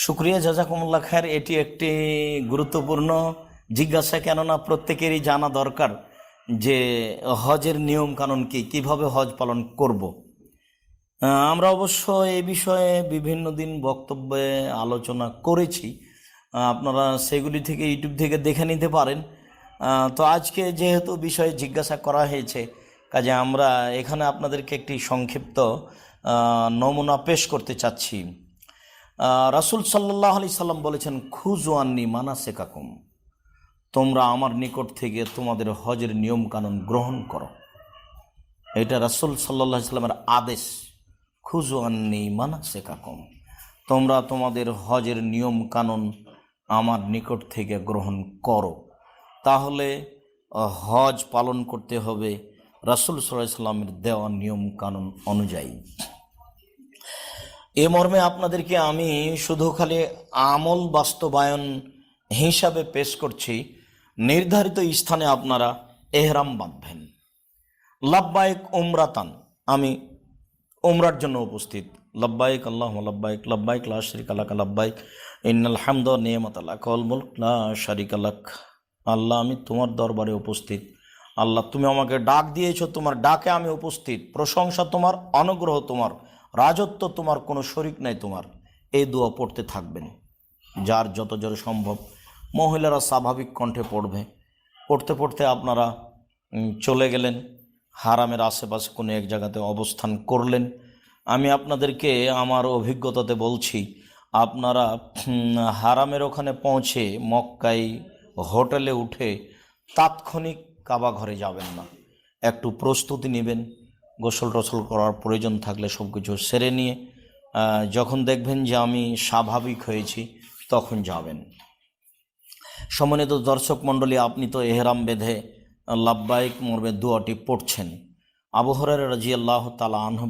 শুক্রিয়া, জাজাকুমুল্লাহ খায়ের। এটি একটি গুরুত্বপূর্ণ জিজ্ঞাসা, কেননা প্রত্যেকেরই জানা দরকার যে হজের নিয়ম কানুন কি, কিভাবে হজ পালন করব। আমরা অবশ্য এই বিষয়ে বিভিন্ন দিন বক্তব্যে আলোচনা করেছি, আপনারা সেগুলি থেকে ইউটিউব থেকে দেখে নিতে পারেন। তো আজকে যেহেতু বিষয়ে জিজ্ঞাসা করা হয়েছে, কাজে আমরা এখানে আপনাদেরকে একটি সংক্ষিপ্ত নমুনা পেশ করতে চাচ্ছি। রাসূল সাল্লাল্লাহু আলাইহি সাল্লাম বলেছেন, খুযু আন্নী মানাসিকাকুম, তোমরা আমার নিকট থেকে তোমাদের হজের নিয়ম কানুন গ্রহণ করো। এটা রাসূল সাল্লাল্লাহু আলাইহি সাল্লামের আদেশ। খুযু আন্নী মানাসিকাকুম, তোমরা তোমাদের হজের নিয়ম কানুন আমার নিকট থেকে গ্রহণ করো। তাহলে হজ পালন করতে হবে রাসূল সাল্লাল্লাহু আলাইহি সাল্লামের দেওয়া নিয়ম কানুন অনুযায়ী। এ মর্মে আপনাদেরকে আমি শুধু খালি আমল বাস্তবায়ন হিসাবে পেশ করছি। নির্ধারিত স্থানে আপনারা এহরাম বাঁধবেন। লাব্বাইক উমরাতান, আমি উমরার জন্য উপস্থিত। লাব্বাইক আল্লাহুম্মা লাব্বাইক, লাব্বাইক লা শারীকা লাক লাব্বাইক, ইন্নাল হামদা ওয়ান নি'মাতা লাক ওয়াল মুলক লা শারীকা লাক। আল্লাহ, আমি তোমার দরবারে উপস্থিত। আল্লাহ, তুমি আমাকে ডাক দিয়েছো, তোমার ডাকে আমি উপস্থিত। প্রশংসা তোমার, অনুগ্রহ তোমার, রাজত্ব তোমার, কোনো শরিক নাই তোমার। এই দোয়া পড়তে থাকবেন, যার যত জোরে সম্ভব। মহিলারা স্বাভাবিক কণ্ঠে পড়বে। পড়তে পড়তে আপনারা চলে গেলেন, হারামের আশেপাশে কোনো এক জায়গাতে অবস্থান করলেন। আমি আপনাদেরকে আমার অভিজ্ঞতাতে বলছি, আপনারা হারামের ওখানে পৌঁছে মক্কায় হোটেলে উঠে তাৎক্ষণিক কাবা ঘরে যাবেন না। একটু প্রস্তুতি নেবেন, গোসল টোসল করার প্রয়োজন থাকলে সব কিছু সেরে নিয়ে যখন দেখবেন যে আমি স্বাভাবিক হয়েছি তখন যাবেন। সম্মানিত দর্শক মণ্ডলী, আপনি তো এহরাম বেঁধে লাব্বাইক মর্মে দোয়াটি পড়ছেন। আবু হুরায়রা রাদিয়াল্লাহু তাআলা আনহু